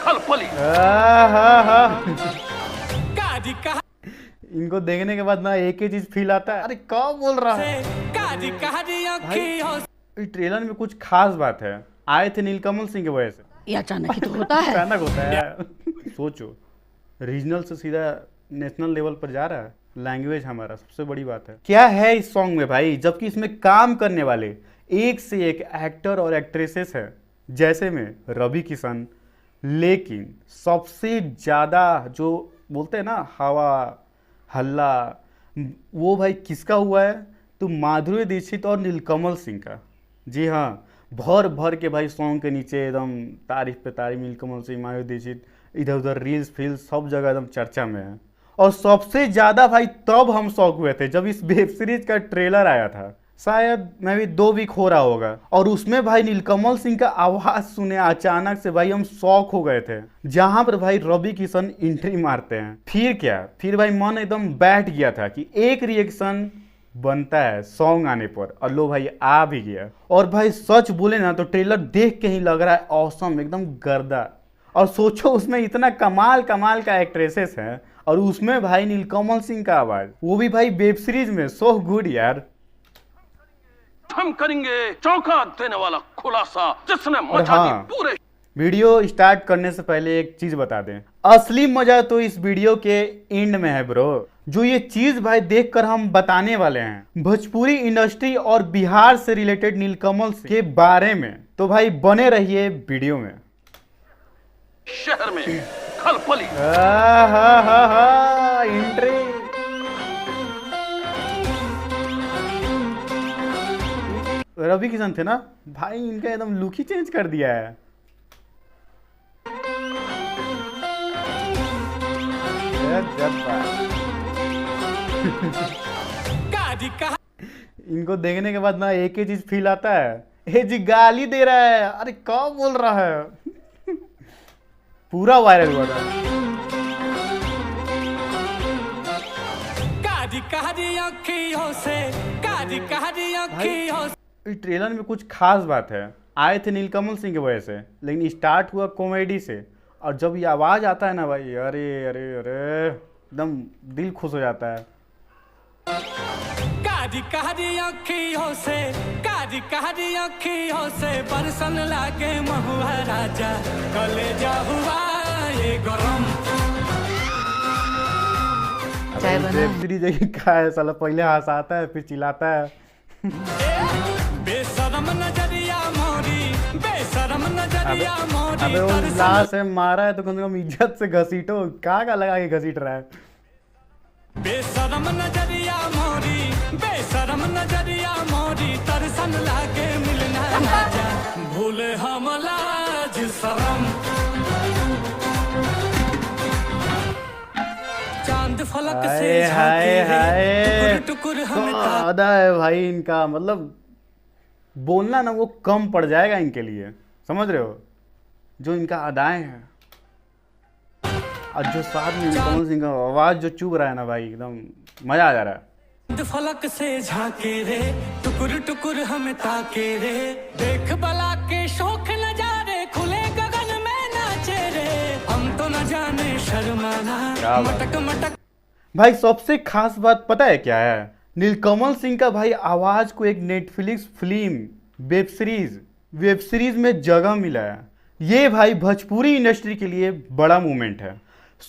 खलपली। इनको देखने के बाद ना एक ही चीज फील आता है, अरे क्या बोल रहा है भाई। ट्रेलर में कुछ खास बात है, आए थे नीलकमल सिंह की वजह से। ये अचानक ही तो होता है। अचानक होता है। सोचो, रीजनल से सीधा नेशनल लेवल पर जा रहा है। लैंग्वेज हमारा सबसे बड़ी बात है। क्या है इस सॉन्ग में भाई, जबकि इसमें काम करने वाले एक से एक एक्टर और एक्ट्रेसेस है, जैसे में रवि किशन, लेकिन सबसे ज्यादा जो बोलते हैं ना हवा हल्ला, वो भाई किसका हुआ है, तो माधुरी दीक्षित और नीलकमल सिंह का। जी हाँ, भर भर के भाई सॉन्ग के नीचे एकदम तारीफ पे तारीफ, नीलकमल सिंह, माधुरी दीक्षित, इधर उधर रील्स फील्स सब जगह एकदम चर्चा में है। और सबसे ज्यादा भाई तब हम शौक हुए थे जब इस वेब सीरीज का ट्रेलर आया था, शायद मैं भी 2 वीक हो रहा होगा, और उसमें भाई नीलकमल सिंह का आवाज सुने अचानक से भाई हम शौक हो गए थे। जहां पर भाई रवि किशन एंट्री मारते हैं, फिर क्या, फिर भाई मन एकदम बैठ गया था कि एक रिएक्शन बनता है सॉन्ग आने पर, और लो भाई आ भी गया। और भाई सच बोले ना तो ट्रेलर देख के ही लग रहा है ऑसम, एकदम गर्दा। और सोचो उसमें इतना कमाल कमाल का एक्ट्रेसेस हैं, और उसमें भाई नीलकमल सिंह का आवाज, वो भी भाई वेब सीरीज में, सो गुड यार। हम करेंगे चौंका देने वाला खुलासा जिसने मचा दी पूरे। वीडियो स्टार्ट करने से पहले एक चीज बता दें, असली मजा तो इस वीडियो के एंड में है ब्रो। जो ये चीज भाई देखकर हम बताने वाले हैं भोजपुरी इंडस्ट्री और बिहार से रिलेटेड नीलकमल के बारे में, तो भाई बने रहिए वीडियो में। शहर में खलपली। एंट्री रवि किशन थे ना भाई, इनका एकदम लुक ही चेंज कर दिया है। इनको देखने के बाद ना एक ही चीज फील आता है, ये जी गाली दे रहा है, अरे क्या बोल रहा है। पूरा वायरल हुआ था। भाई ट्रेलर में कुछ खास बात है, आए थे नीलकमल सिंह की वजह से, लेकिन स्टार्ट हुआ कॉमेडी से, और जब ये आवाज आता है ना भाई, अरे अरे अरे एकदम दिल खुश हो जाता है। बरसन लागे महुआ राजा, कलेजा हुआ ये गरम। वेब सीरीज का है साला, पहले हंसाता है फिर चिल्लाता है। बेशरम नजरिया मोरी, बेशरम नजरिया मोरी। अबे वो लाश है, मारा है तो कम से कम इज्जत से घसीटो, का लगा के घसीट रहा है। बेशरम नजरिया मोरी, बेशरम नजरिया मोरी, तरसन लागे मिलना राजा, भूले हम लाज शरम। चांद फलक से झांके रे, टुकुर हम आधा है भाई इनका, मतलब बोलना ना वो कम पड़ जाएगा इनके लिए, समझ रहे हो, जो इनका अदाएं हैं और जो साथ में नीलकमल सिंह का आवाज जो चुभ रहा है ना भाई, एकदम मजा आ जा रहा है। फलक से झांके रे, टुकुर टुकुर हम ताके रे, देख बला के शौक नजारे, खुले गगन में नाचे रे, हम तो न जाने शर्माना, मटक मटक। भाई सबसे खास बात पता है क्या है, नीलकमल सिंह का भाई आवाज को एक नेटफ्लिक्स फिल्म वेब सीरीज में जगह मिला है। ये भाई भोजपुरी इंडस्ट्री के लिए बड़ा मूवमेंट है।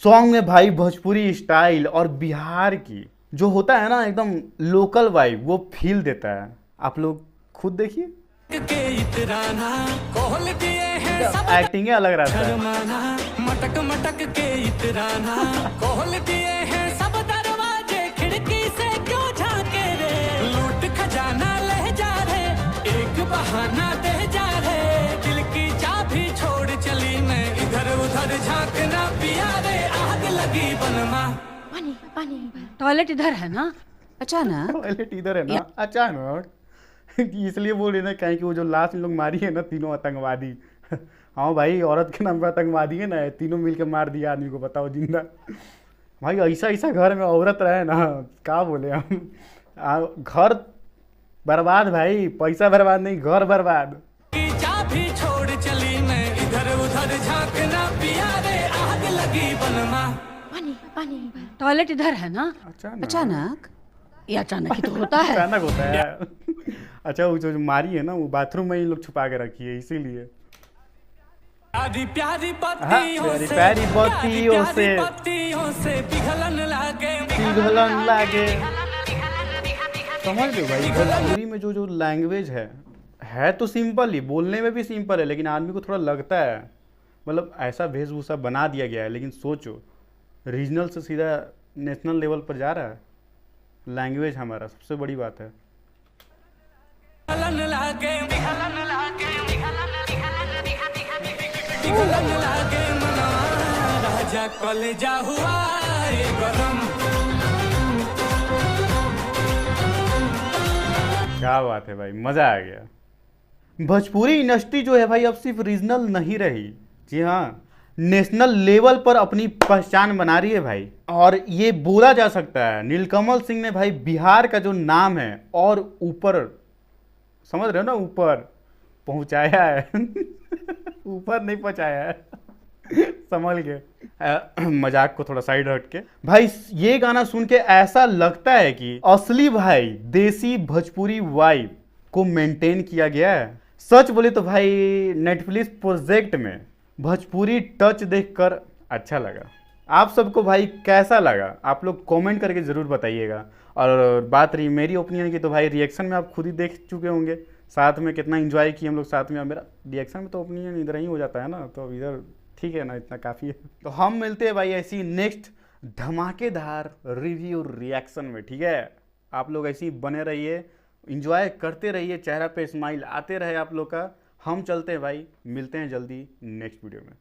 सॉन्ग में भाई भोजपुरी स्टाइल और बिहार की जो होता है ना एकदम लोकल वाइब, वो फील देता है। आप लोग खुद देखिए, एक्टिंग अलग रहता है। मटक मटक के इतराना, कोहल दिए हैं सब दरवाजे, खिड़की से क्यों झांके रे, लूट खजाना ले जा रे, एक बहाना दे जा रे, दिल की चाबी छोड़ चली मैं, इधर उधर झांकना पिया रे, आग लगी बनमा। पानी पानी, टॉयलेट इधर है ना, अचानक टॉयलेट इधर है ना अचानक। इसलिए बोल रहे ना कहीं कि वो जो लास्ट लोग मारी है ना तीनों आतंकवादी, हाँ भाई औरत के नाम पे आतंकवादी है ना, तीनों मिलकर मार दिया आदमी को, बताओ जिंदा। भाई ऐसा ऐसा घर में औरत रहे ना, क्या बोले हम, घर बर्बाद भाई, पैसा बर्बाद नहीं, घर बर्बाद। चाबी छोड़ चली मैं, इधर उधर झांकना पिया जिंदगी बनवा। पानी पानी टॉयलेट इधर है ना? अचानक अचानक? ये अचानक ही तो होता है। अचानक होता है। अच्छा वो जो मारी है ना वो बाथरूम में ही लोग छुपा के रखी है इसीलिए। प्यारी प्यारी हाँ, पत्तियों प्यारी से, प्यारी पत्तियों से, प्यारी पत्तियों से पिघलन लागे, पिघलन लागे। समझ लो भाई भोजपुरी में जो जो लैंग्वेज है तो सिंपल ही, बोलने में भी सिंपल है, लेकिन आदमी को थोड़ा लगता है, मतलब ऐसा वेशभूषा बना दिया गया है। लेकिन सोचो रीजनल से सीधा नेशनल लेवल पर जा रहा है लैंग्वेज हमारा, सबसे बड़ी बात है। पिघलन लागे, पिघलन लागे, पिघलन लागे मना, राजा कलेजा हुआ ये गरम। क्या बात है भाई, मजा आ गया। भोजपुरी इंडस्ट्री जो है भाई अब सिर्फ रीजनल नहीं रही, जी हाँ नेशनल लेवल पर अपनी पहचान बना रही है भाई। और ये बोला जा सकता है नीलकमल सिंह ने भाई बिहार का जो नाम है और ऊपर, समझ रहे हो ना, ऊपर पहुंचाया है। ऊपर नहीं पहुंचाया है। संभल के मजाक को थोड़ा साइड हट के भाई, ये गाना सुन के ऐसा लगता है कि असली भाई देसी भोजपुरी वाइब को मेंटेन किया गया है। सच बोले तो भाई नेटफ्लिक्स प्रोजेक्ट में भोजपुरी टच देखकर अच्छा लगा। आप सबको भाई कैसा लगा आप लोग कमेंट करके ज़रूर बताइएगा। और बात रही मेरी ओपिनियन की तो भाई रिएक्शन में आप खुद ही देख चुके होंगे, साथ में कितना एंजॉय किए हम लोग साथ में। मेरा रिएक्शन में तो ओपिनियन इधर ही हो जाता है ना, तो इधर ठीक है ना, इतना काफ़ी है। तो हम मिलते हैं भाई ऐसी नेक्स्ट धमाकेदार रिव्यू रिएक्शन में, ठीक है। आप लोग ऐसे ही बने रहिए, इंजॉय करते रहिए, चेहरा पे स्माइल आते रहे आप लोग का। हम चलते हैं भाई, मिलते हैं जल्दी नेक्स्ट वीडियो में।